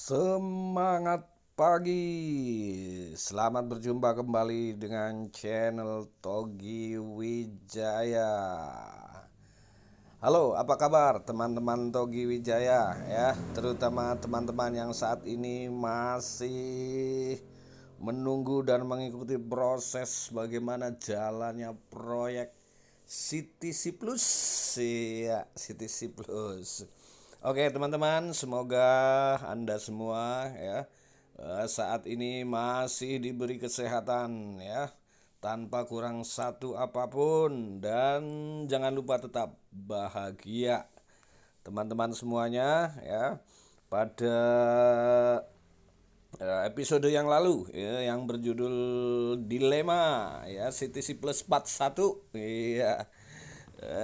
Semangat pagi. Selamat berjumpa kembali dengan channel Togi Wijaya. Halo, apa kabar teman-teman Togi Wijaya ya, terutama teman-teman yang saat ini masih menunggu dan mengikuti proses bagaimana jalannya proyek CTC Plus. Ya, CTC Plus. Oke teman-teman, semoga Anda semua ya saat ini masih diberi kesehatan ya, tanpa kurang satu apapun, dan jangan lupa tetap bahagia teman-teman semuanya ya. Pada episode yang lalu ya, yang berjudul Dilema ya CTC Plus Part 1 ya,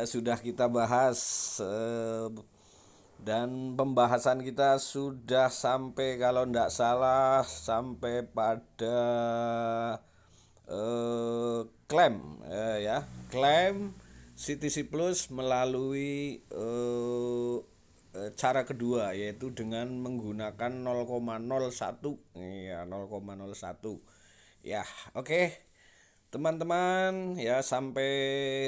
sudah kita bahas, dan pembahasan kita sudah sampai, kalau tidak salah, sampai pada klaim ya, klaim CTC Plus melalui cara kedua, yaitu dengan menggunakan 0,01 ya, 0,01 ya. Oke teman-teman ya, sampai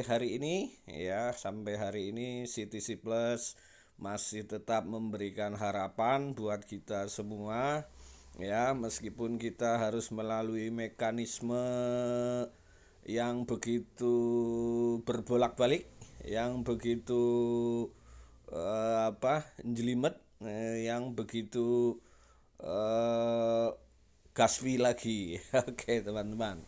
hari ini ya, sampai hari ini CTC Plus masih tetap memberikan harapan buat kita semua ya, meskipun kita harus melalui mekanisme yang begitu berbolak-balik, yang begitu jelimet, yang begitu gaswi lagi. Oke teman-teman.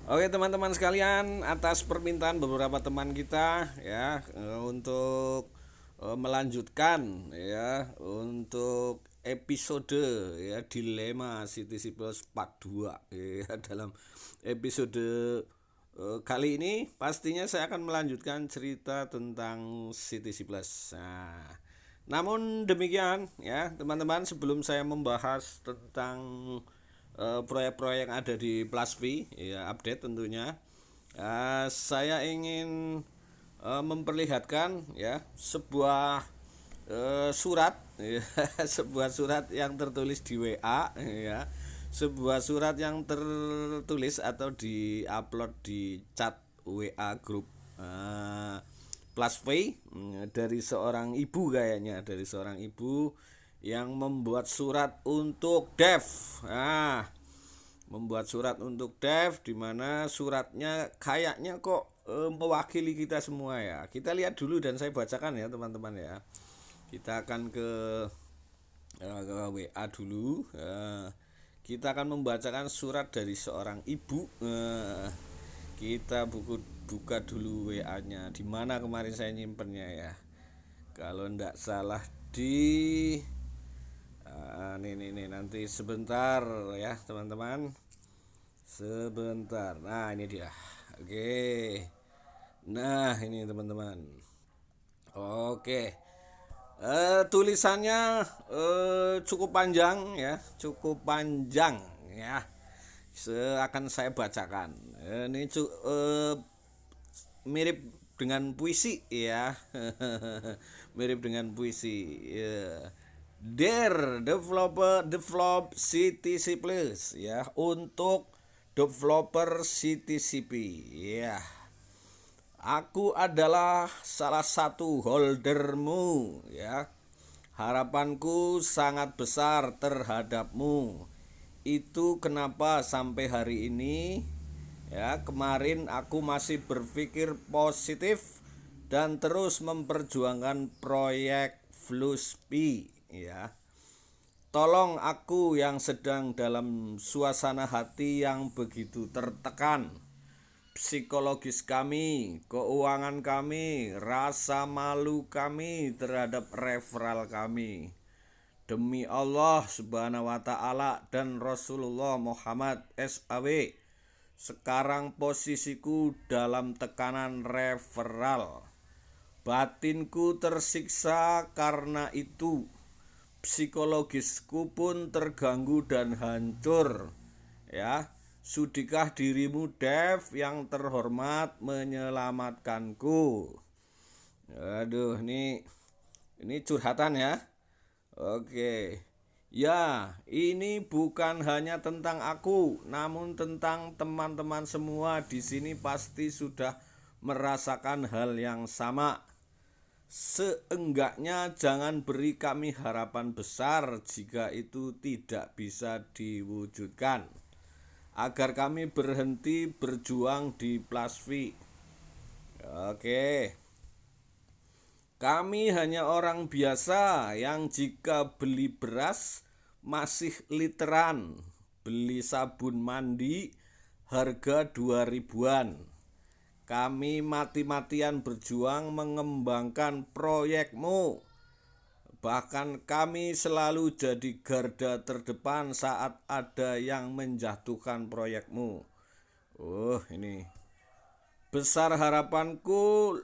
Oke teman-teman sekalian, atas permintaan beberapa teman kita ya, untuk melanjutkan ya, untuk episode ya Dilema CTC Plus Part 2 ya. Dalam episode kali ini pastinya saya akan melanjutkan cerita tentang CTC Plus. Nah, namun demikian ya teman-teman, sebelum saya membahas tentang proyek-proyek yang ada di Plasvi ya, update tentunya, saya ingin memperlihatkan ya sebuah surat ya, sebuah surat yang tertulis di WA ya, sebuah surat yang tertulis atau diupload di chat WA grup Plasvi, dari seorang ibu, kayaknya dari seorang ibu yang membuat surat untuk dev. Membuat surat untuk dev, di mana suratnya kayaknya kok mewakili kita semua ya. Kita lihat dulu dan saya bacakan ya teman-teman ya. Kita akan ke WA dulu. Kita akan membacakan surat dari seorang ibu. Kita buka dulu WA-nya. Di mana kemarin saya nyimpennya ya? Kalau ndak salah di nih nanti sebentar ya teman-teman, sebentar. Nah ini dia. Oke, nah ini teman-teman. Oke, tulisannya cukup panjang ya, cukup panjang ya. Akan saya bacakan. Ini mirip dengan puisi ya. Mirip dengan puisi ya. Dear develop CTC Plus ya, untuk developer CTCP ya. Aku adalah salah satu holdermu ya. Harapanku sangat besar terhadapmu. Itu kenapa sampai hari ini ya, kemarin aku masih berpikir positif dan terus memperjuangkan proyek Fluspi ya. Tolong aku yang sedang dalam suasana hati yang begitu tertekan. Psikologis kami, keuangan kami, rasa malu kami terhadap referral kami. Demi Allah Subhanahu wa taala dan Rasulullah Muhammad SAW, sekarang posisiku dalam tekanan referral. Batinku tersiksa karena itu. Psikologisku pun terganggu dan hancur ya. Sudikah dirimu Dev yang terhormat menyelamatkanku? Aduh, ini curhatan ya. Oke. Ya, ini bukan hanya tentang aku, namun tentang teman-teman semua di sini pasti sudah merasakan hal yang sama. Seenggaknya jangan beri kami harapan besar jika itu tidak bisa diwujudkan. Agar kami berhenti berjuang di Plasvi. Oke. Kami hanya orang biasa yang jika beli beras masih literan, beli sabun mandi harga 2 ribuan. Kami mati-matian berjuang mengembangkan proyekmu. Bahkan kami selalu jadi garda terdepan saat ada yang menjatuhkan proyekmu. Oh, ini besar harapanku,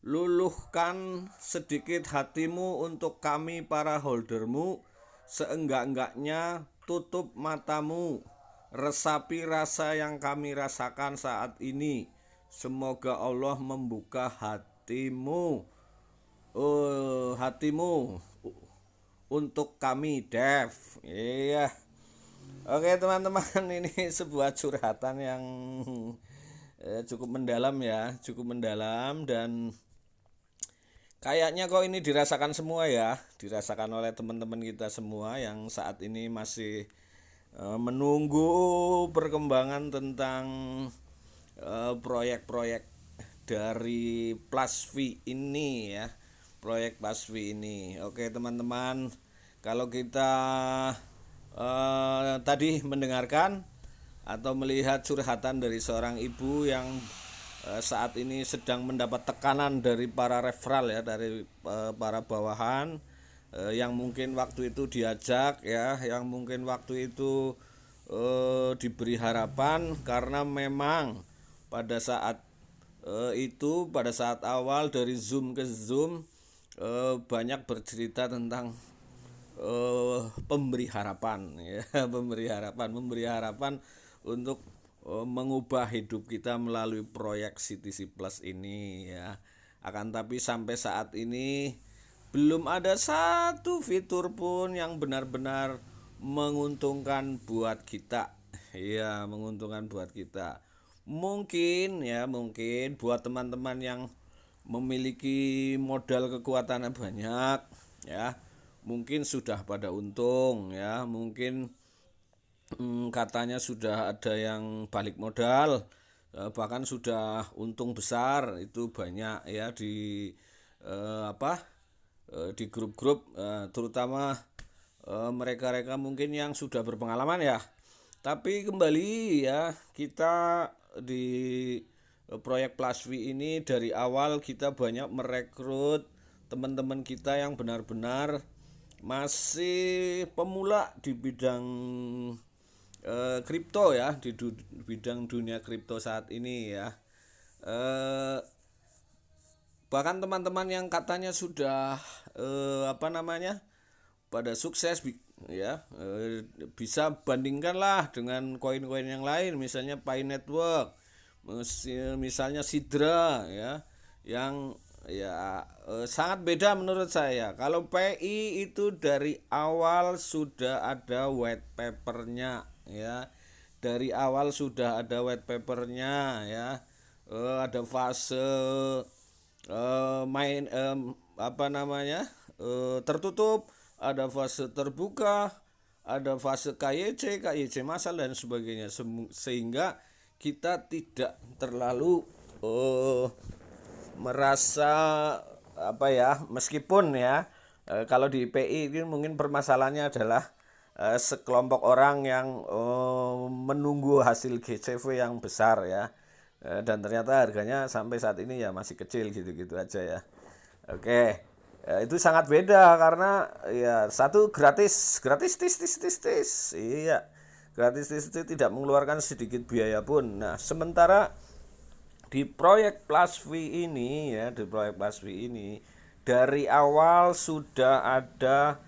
luluhkan sedikit hatimu untuk kami para holdermu. Seenggak-enggaknya tutup matamu, resapi rasa yang kami rasakan saat ini. Semoga Allah membuka hatimu, hatimu untuk kami, Dev. Iya. Oke teman-teman, ini sebuah curhatan yang cukup mendalam ya, cukup mendalam, dan kayaknya kok ini dirasakan semua ya, dirasakan oleh teman-teman kita semua yang saat ini masih menunggu perkembangan tentang proyek-proyek dari Plasvi ini ya, proyek Plasvi ini. Oke teman-teman, kalau kita tadi mendengarkan atau melihat curhatan dari seorang ibu yang saat ini sedang mendapat tekanan dari para referral ya, dari para bawahan yang mungkin waktu itu diajak ya, yang mungkin waktu itu diberi harapan, karena memang pada saat itu, pada saat awal dari Zoom ke Zoom banyak bercerita tentang pemberi harapan ya, memberi harapan untuk mengubah hidup kita melalui proyek CTC Plus ini ya. Akan tapi sampai saat ini belum ada satu fitur pun yang benar-benar menguntungkan buat kita. Iya, menguntungkan buat kita. Mungkin ya, mungkin buat teman-teman yang memiliki modal kekuatan banyak ya, mungkin sudah pada untung ya, mungkin katanya sudah ada yang balik modal, bahkan sudah untung besar itu banyak ya di di grup-grup, terutama mereka-mereka mungkin yang sudah berpengalaman ya. Tapi kembali ya, kita di proyek Plasvi ini dari awal kita banyak merekrut teman-teman kita yang benar-benar masih pemula di bidang kripto ya, di bidang dunia kripto saat ini ya. Bahkan teman-teman yang katanya sudah pada sukses ya, bisa bandingkanlah dengan koin-koin yang lain, misalnya Pi Network, misalnya Sidra ya, yang ya sangat beda menurut saya. Kalau PI itu dari awal sudah ada white papernya ya, dari awal sudah ada white papernya ya, ada fase tertutup, ada fase terbuka, ada fase KYC massal dan sebagainya, sehingga kita tidak terlalu merasa meskipun ya kalau di PI ini mungkin permasalahannya adalah sekelompok orang yang menunggu hasil GCV yang besar ya, dan ternyata harganya sampai saat ini ya masih kecil gitu-gitu aja ya. Oke, itu sangat beda karena ya satu gratis tis, iya, gratis tis tidak mengeluarkan sedikit biaya pun. Nah sementara di proyek Plasvi ini ya, di proyek Plasvi ini dari awal sudah ada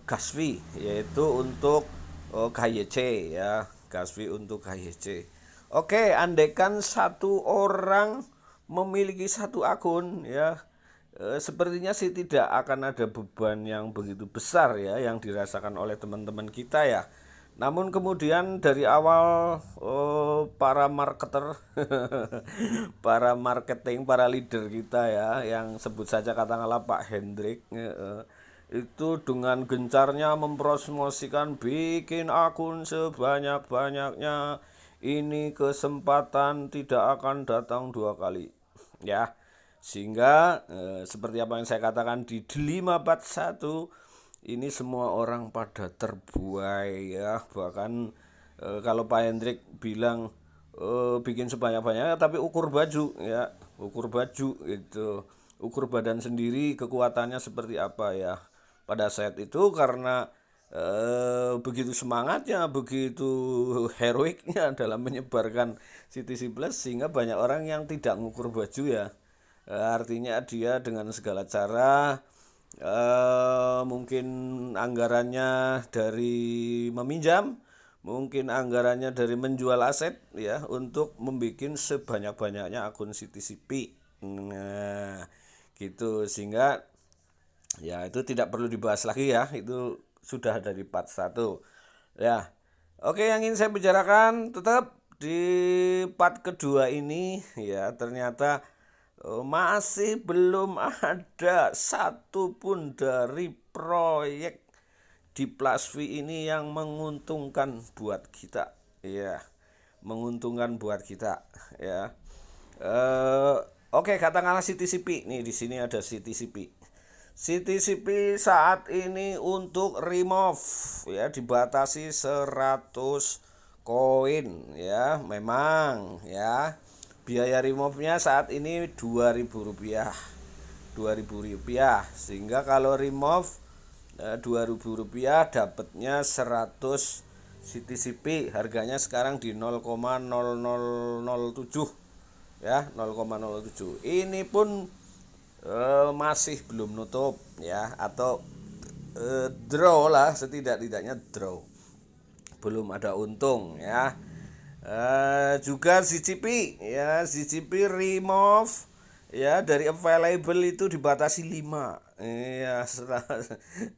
gas fee, yaitu untuk KYC ya, gas fee untuk KYC. Oke, andaikan satu orang memiliki satu akun ya, sepertinya sih tidak akan ada beban yang begitu besar ya yang dirasakan oleh teman-teman kita ya. Namun kemudian dari awal para marketer, para marketing, para leader kita ya, yang sebut saja katakanlah Pak Hendrik, itu dengan gencarnya mempromosikan bikin akun sebanyak-banyaknya. Ini kesempatan tidak akan datang dua kali, ya. Sehingga seperti apa yang saya katakan di 541, ini semua orang pada terbuai ya. Bahkan kalau Pak Hendrik bilang bikin sebanyak-banyaknya tapi ukur baju ya, ukur baju itu, ukur badan sendiri kekuatannya seperti apa ya. Pada saat itu karena begitu semangatnya, begitu heroiknya dalam menyebarkan CTC Plus, sehingga banyak orang yang tidak mengukur baju ya. Artinya dia dengan segala cara, mungkin anggarannya dari meminjam, mungkin anggarannya dari menjual aset ya, untuk membuat sebanyak-banyaknya akun CTCP. Nah, gitu, sehingga ya itu tidak perlu dibahas lagi ya, itu sudah ada di part 1 ya. Oke, yang ingin saya bicarakan tetap di part kedua ini ya, ternyata masih belum ada satupun dari proyek di Plasvi ini yang menguntungkan buat kita ya, menguntungkan buat kita ya. Oke, katakanlah CTCP nih, di sini ada CTCP. CTCP saat ini untuk remove ya dibatasi 100 koin ya. Memang ya biaya remove-nya saat ini Rp2.000. Rp2.000, sehingga kalau remove Rp2.000 dapatnya 100 CTCP, harganya sekarang di 0,0007 ya, 0,07. Ini pun masih belum nutup ya, atau draw lah, setidak-tidaknya draw, belum ada untung ya. Juga CCP ya, CCP remove ya dari available itu dibatasi 5 ya. Setelah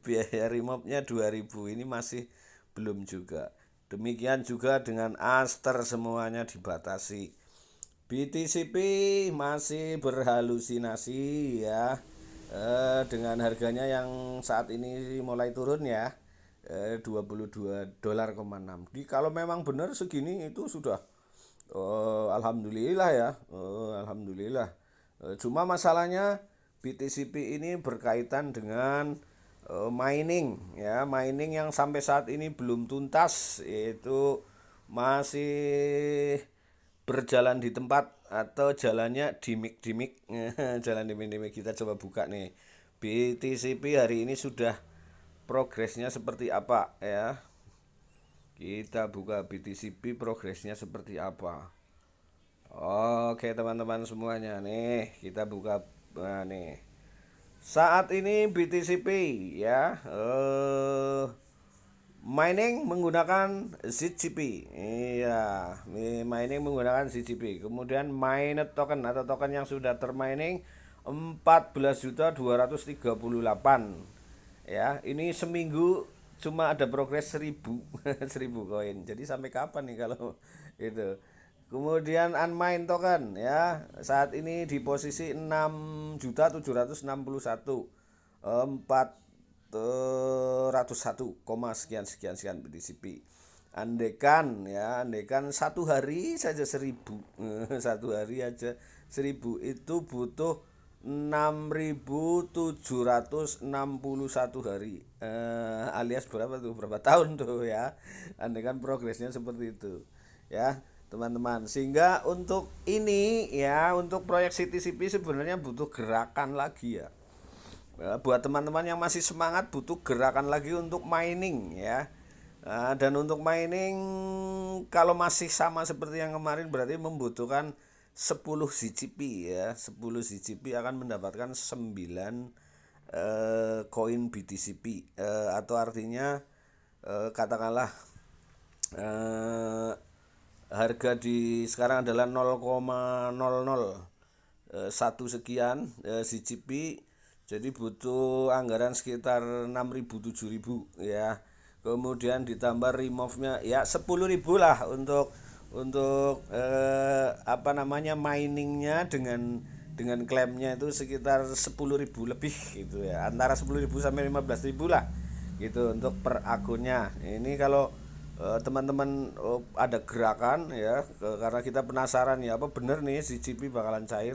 biaya remove-nya 2.000, ini masih belum juga. Demikian juga dengan Aster, semuanya dibatasi. BTCP masih berhalusinasi ya, dengan harganya yang saat ini mulai turun ya, $22,6. Kalau memang benar segini itu sudah alhamdulillah ya, alhamdulillah. Cuma masalahnya BTCP ini berkaitan dengan mining ya, mining yang sampai saat ini belum tuntas, yaitu masih berjalan di tempat atau jalannya dimik-dimik. Jalan dimik-dimik. Kita coba buka nih, BTCP hari ini sudah progresnya seperti apa ya. Kita buka BTCP progresnya seperti apa. Oke teman-teman semuanya, nih kita buka. Nah, nih saat ini BTCP ya, mining menggunakan ZCP. Iya, mining menggunakan ZCP. Kemudian mainnet token atau token yang sudah termining 14.238. Ya, ini seminggu cuma ada progres 1.000 1.000 koin. Jadi sampai kapan nih kalau itu. Kemudian unmined token ya, saat ini di posisi 6.761 401, sekian sekian sekian BTCP. Andekan ya, andekan satu hari saja 1.000, satu hari aja 1.000 itu butuh 6.761 hari, alias berapa tuh, berapa tahun tuh ya. Andekan progresnya seperti itu ya teman-teman. Sehingga untuk ini ya, untuk proyek CTCP sebenarnya butuh gerakan lagi ya. Buat teman-teman yang masih semangat, butuh gerakan lagi untuk mining ya. Dan untuk mining kalau masih sama seperti yang kemarin, berarti membutuhkan 10 CCP ya. 10 CCP akan mendapatkan 9 koin BTCP, atau artinya katakanlah harga di sekarang adalah 0,001 sekian CCP. Jadi butuh anggaran sekitar 6.000 7.000 ya. Kemudian ditambah remove-nya ya 10.000 lah untuk apa namanya miningnya dengan klaimnya itu sekitar 10.000 lebih gitu ya. Antara 10.000 sampai 15.000 lah gitu untuk per akunnya. Ini kalau teman-teman ada gerakan ya karena kita penasaran ya apa bener nih si CP bakalan cair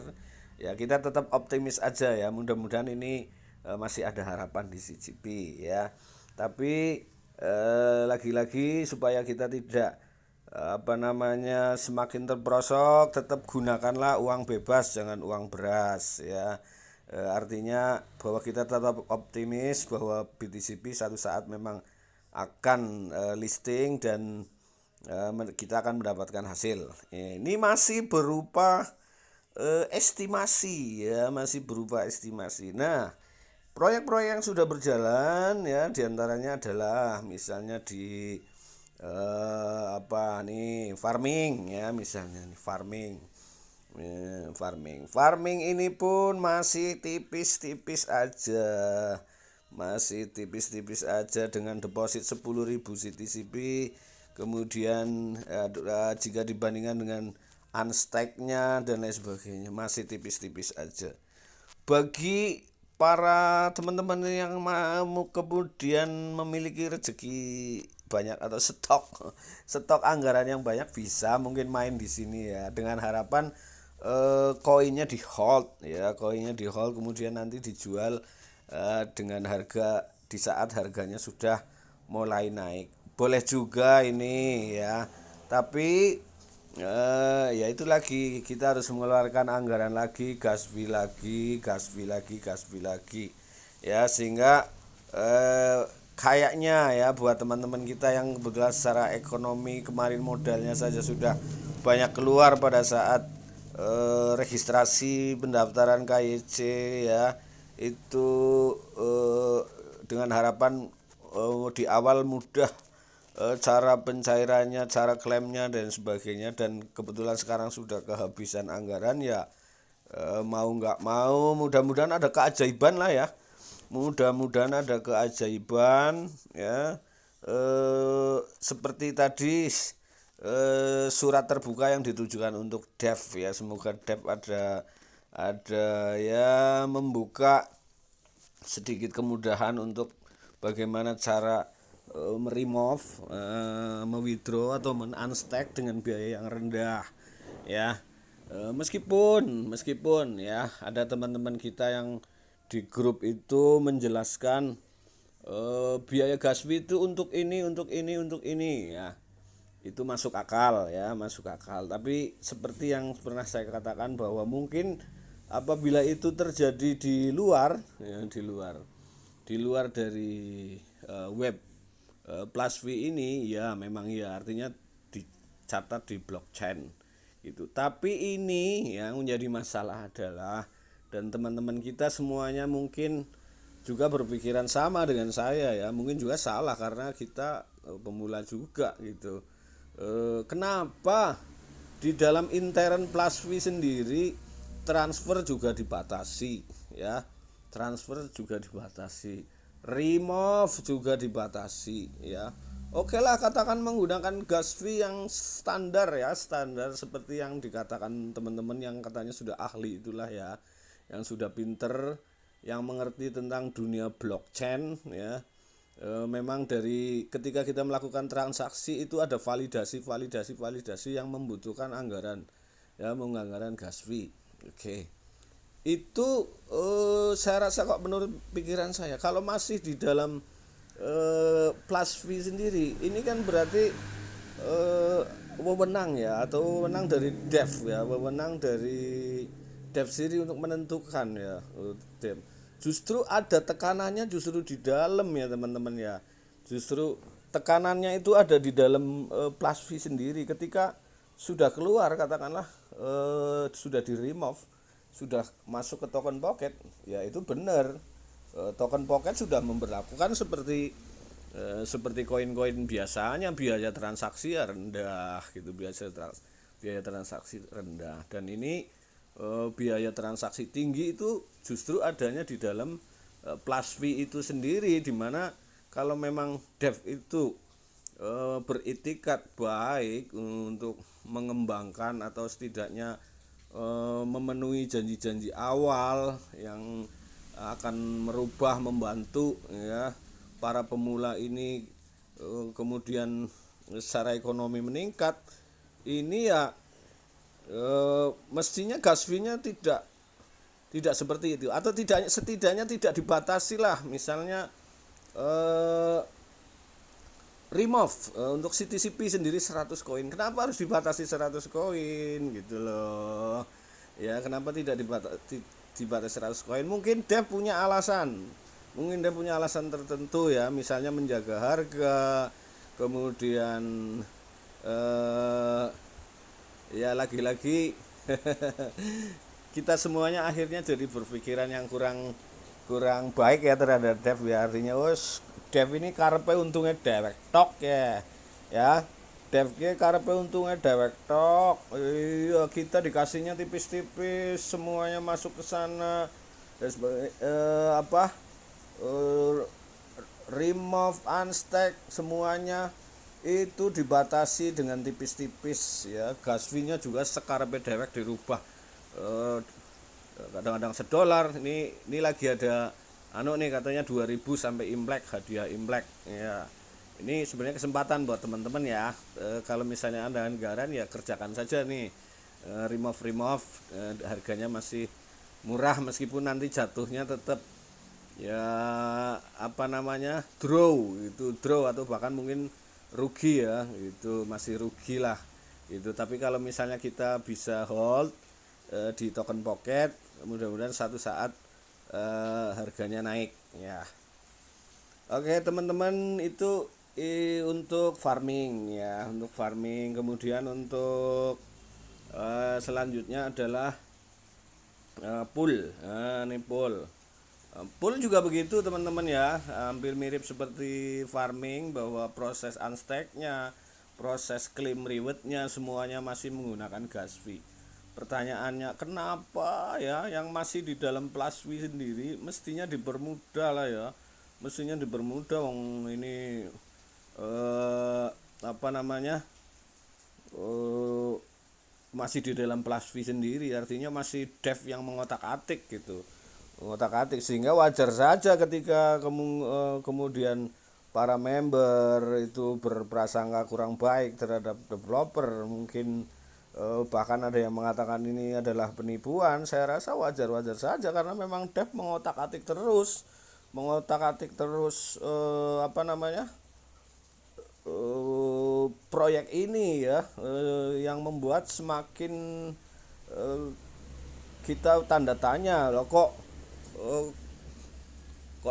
ya kita tetap optimis aja ya mudah-mudahan ini masih ada harapan di CGP ya tapi lagi-lagi supaya kita tidak apa namanya semakin terperosok tetap gunakanlah uang bebas jangan uang beras ya. Artinya bahwa kita tetap optimis bahwa BTCP satu saat memang akan listing dan kita akan mendapatkan hasil. Ini masih berupa estimasi ya, masih berupa estimasi. Nah, proyek-proyek yang sudah berjalan ya diantaranya adalah misalnya di apa nih farming ya misalnya nih farming ini pun masih tipis-tipis aja dengan deposit 10.000 CTCP kemudian jika dibandingkan dengan unstack-nya dan lain sebagainya masih tipis-tipis aja bagi para teman-teman yang mau kemudian memiliki rezeki banyak atau stok anggaran yang banyak bisa mungkin main di sini ya dengan harapan koinnya di hold ya koinnya di hold kemudian nanti dijual dengan harga di saat harganya sudah mulai naik boleh juga ini ya tapi ya itu lagi kita harus mengeluarkan anggaran lagi gas fee lagi ya sehingga kayaknya ya buat teman-teman kita yang kebetulan secara ekonomi kemarin modalnya saja sudah banyak keluar pada saat registrasi pendaftaran KYC ya itu dengan harapan di awal mudah cara pencairannya, cara klaimnya dan sebagainya dan kebetulan sekarang sudah kehabisan anggaran ya mau nggak mau mudah-mudahan ada keajaiban lah ya mudah-mudahan ada keajaiban ya seperti tadi surat terbuka yang ditujukan untuk dev ya semoga dev ada ya membuka sedikit kemudahan untuk bagaimana cara meremove, mewithdraw atau men-unstack dengan biaya yang rendah ya. Meskipun ya ada teman-teman kita yang di grup itu menjelaskan biaya gas fee itu untuk ini ya. Itu masuk akal ya, masuk akal. Tapi seperti yang pernah saya katakan bahwa mungkin apabila itu terjadi di luar ya, di luar dari web plus fee ini ya memang ya artinya dicatat di blockchain gitu. Tapi ini yang menjadi masalah adalah dan teman-teman kita semuanya mungkin juga berpikiran sama dengan saya ya, mungkin juga salah karena kita pemula juga gitu. Kenapa di dalam intern plus fee sendiri transfer juga dibatasi ya. Transfer juga dibatasi, remove juga dibatasi ya. Oke lah katakan menggunakan gas fee yang standar ya, standar seperti yang dikatakan teman-teman yang katanya sudah ahli itulah ya, yang sudah pinter, yang mengerti tentang dunia blockchain ya. Memang dari ketika kita melakukan transaksi itu ada validasi yang membutuhkan anggaran ya, menganggaran gas fee. Oke. Itu saya rasa kok menurut pikiran saya kalau masih di dalam plus fee sendiri ini kan berarti wewenang ya atau wewenang dari dev ya wewenang dari dev sendiri untuk menentukan ya dev justru ada tekanannya justru di dalam ya teman-teman ya justru tekanannya itu ada di dalam plus fee sendiri ketika sudah keluar katakanlah sudah di remove sudah masuk ke token pocket ya itu benar token pocket sudah memberlakukan seperti koin-koin biasanya biaya transaksi ya rendah gitu biaya transaksi rendah dan ini biaya transaksi tinggi itu justru adanya di dalam plus fee itu sendiri, dimana kalau memang dev itu beritikat baik untuk mengembangkan atau setidaknya memenuhi janji-janji awal yang akan merubah, membantu ya para pemula ini, kemudian secara ekonomi meningkat, ini ya mestinya gas fee-nya tidak seperti itu, atau setidaknya tidak dibatasi lah, misalnya remove untuk CTCP sendiri 100 koin. Kenapa harus dibatasi 100 koin gitu loh. Ya, kenapa tidak dibatasi 100 koin? Mungkin Dev punya alasan. Mungkin Dev punya alasan tertentu ya, misalnya menjaga harga, kemudian ya lagi-lagi kita semuanya akhirnya jadi berpikiran yang kurang baik ya terhadap Dev ya. Artinya Dev ini karepe untungnya dewek tok ya Dev ki karepe untungnya dewek tok. Iya, kita dikasihnya tipis-tipis, semuanya masuk ke sana. Dan remove, unstack, semuanya itu dibatasi dengan tipis-tipis ya. Gas fee-nya juga sekarepe dewek dirubah, kadang-kadang $1. Ini lagi ada nih katanya 2000 sampai Imlek, hadiah Imlek ya. Ini sebenarnya kesempatan buat teman-teman ya. Kalau misalnya Anda anggaran ya kerjakan saja nih, remove, harganya masih murah, meskipun nanti jatuhnya tetap ya draw atau bahkan mungkin rugi ya, itu masih rugi lah itu. Tapi kalau misalnya kita bisa hold di token pocket, mudah-mudahan satu saat harganya naik ya. Oke teman-teman, itu untuk farming ya, untuk farming. Kemudian untuk selanjutnya adalah pool. Ini pool juga begitu teman-teman ya, hampir mirip seperti farming, bahwa proses unstack-nya, proses claim reward-nya semuanya masih menggunakan gas fee. Pertanyaannya, kenapa ya yang masih di dalam plus fee sendiri mestinya dipermudah lah ya, mestinya dipermudah. Wong ini masih di dalam plus fee sendiri, artinya masih dev yang mengotak-atik gitu, mengotak-atik, sehingga wajar saja ketika kemudian para member itu berprasangka kurang baik terhadap developer. Mungkin bahkan ada yang mengatakan ini adalah penipuan. Saya rasa wajar-wajar saja, karena memang dev mengotak-atik terus proyek ini ya, yang membuat semakin kita tanda tanya, loh kok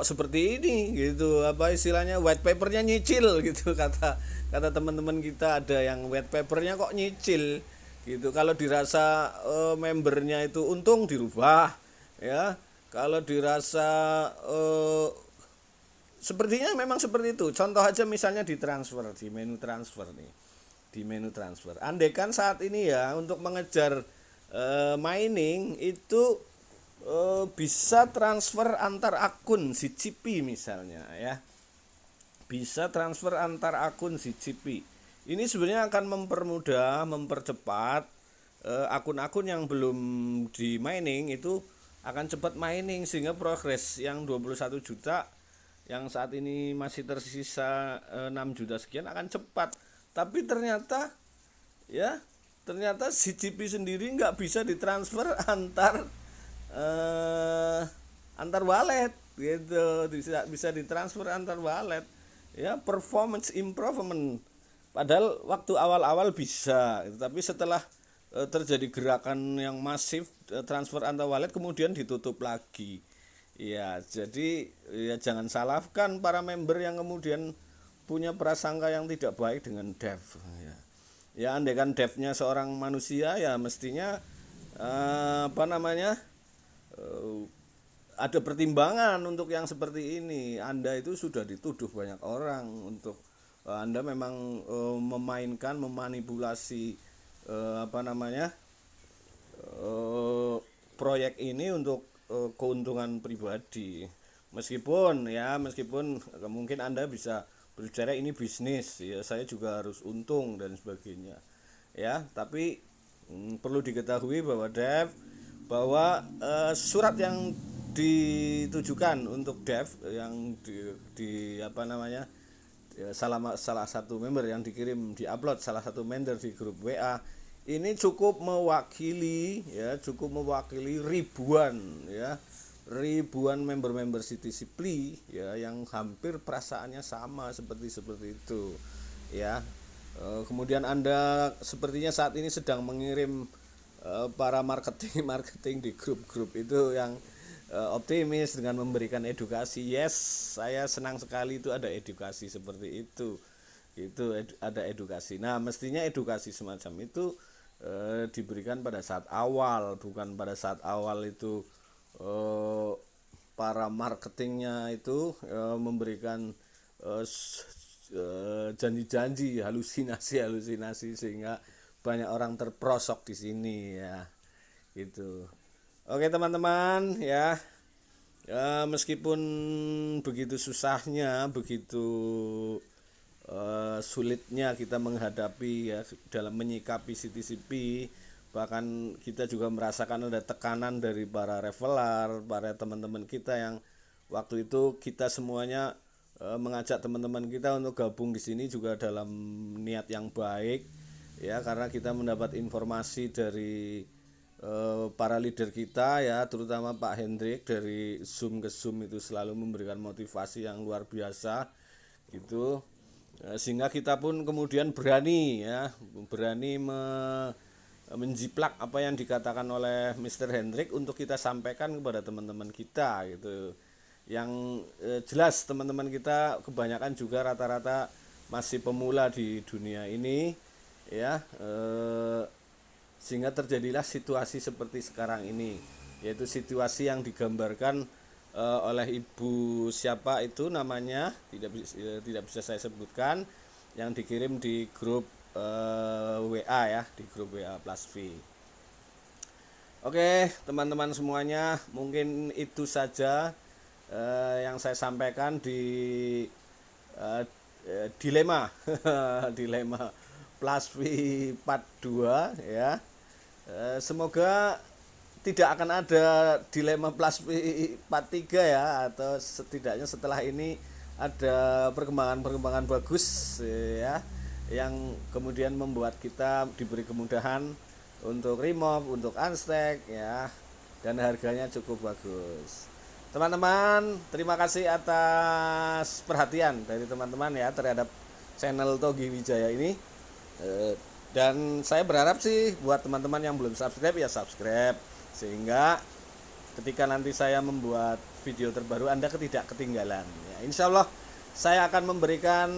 seperti ini gitu, apa istilahnya, white papernya nyicil gitu, kata teman-teman kita, ada yang white papernya kok nyicil gitu. Kalau dirasa membernya itu untung dirubah ya, kalau dirasa sepertinya memang seperti itu. Contoh aja misalnya di transfer, di menu transfer nih, di menu transfer, andaikan saat ini ya untuk mengejar mining itu bisa transfer antar akun si CP misalnya ya, bisa transfer antar akun si CP. Ini sebenarnya akan mempercepat akun-akun yang belum di mining itu akan cepat mining, sehingga progres yang 21 juta yang saat ini masih tersisa 6 juta sekian akan cepat. Tapi ternyata si CP sendiri nggak bisa ditransfer antar wallet gitu, bisa ditransfer antar wallet ya. Performance improvement, padahal waktu awal-awal bisa, tapi setelah terjadi gerakan yang masif transfer antar wallet kemudian ditutup lagi ya. Jadi ya jangan salahkan para member yang kemudian punya prasangka yang tidak baik dengan dev ya. Andaikan devnya seorang manusia ya mestinya ada pertimbangan untuk yang seperti ini. Anda itu sudah dituduh banyak orang untuk Anda memang memanipulasi proyek ini untuk keuntungan pribadi. Meskipun mungkin Anda bisa berbicara ini bisnis, ya saya juga harus untung dan sebagainya. Ya, tapi perlu diketahui bahwa surat yang ditujukan untuk dev yang di apa namanya, ya, salah satu member yang dikirim diupload salah satu member di grup WA ini cukup mewakili ribuan member-member City Sipli ya, yang hampir perasaannya sama seperti itu ya. Kemudian Anda sepertinya saat ini sedang mengirim para marketing di grup-grup itu yang optimis dengan memberikan edukasi. Yes, saya senang sekali itu ada edukasi seperti itu. Ada edukasi. Nah, mestinya edukasi semacam itu diberikan pada saat awal, bukan pada saat awal itu para marketingnya itu memberikan janji-janji, halusinasi sehingga banyak orang terperosok di sini ya. Gitu. Oke teman-teman ya. Meskipun begitu susahnya, begitu sulitnya kita menghadapi ya dalam menyikapi CTCP, bahkan kita juga merasakan ada tekanan dari para reveller, para teman-teman kita yang waktu itu kita semuanya mengajak teman-teman kita untuk gabung di sini juga dalam niat yang baik ya, karena kita mendapat informasi dari para leader kita ya, terutama Pak Hendrik dari Zoom ke Zoom itu selalu memberikan motivasi yang luar biasa gitu, sehingga kita pun kemudian berani menjiplak apa yang dikatakan oleh Mr. Hendrik untuk kita sampaikan kepada teman-teman kita gitu. Yang jelas teman-teman kita kebanyakan juga rata-rata masih pemula di dunia ini ya, sehingga terjadilah situasi seperti sekarang ini, yaitu situasi yang digambarkan oleh ibu siapa itu namanya tidak bisa saya sebutkan, yang dikirim di grup WA ya, di grup WA Plus V. Oke teman-teman semuanya, mungkin itu saja yang saya sampaikan di dilema dilema Plus V part 2 ya. Semoga tidak akan ada dilema Plus V part 3 ya, atau setidaknya setelah ini ada perkembangan bagus ya, yang kemudian membuat kita diberi kemudahan untuk remove, untuk unstack ya, dan harganya cukup bagus. Teman-teman, terima kasih atas perhatian dari teman-teman ya terhadap channel Togi Wijaya ini. Dan saya berharap sih buat teman-teman yang belum subscribe ya subscribe, sehingga ketika nanti saya membuat video terbaru Anda tidak ketinggalan ya. Insya Allah saya akan memberikan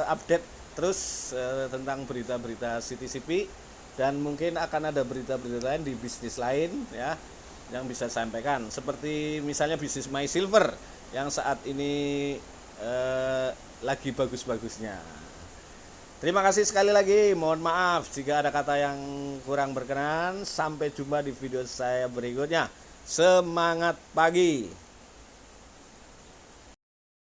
update terus tentang berita-berita CTCP, dan mungkin akan ada berita-berita lain di bisnis lain ya yang bisa sampaikan, seperti misalnya bisnis My Silver yang saat ini lagi bagus-bagusnya. Terima kasih sekali lagi, mohon maaf jika ada kata yang kurang berkenan. Sampai jumpa di video saya berikutnya. Semangat pagi.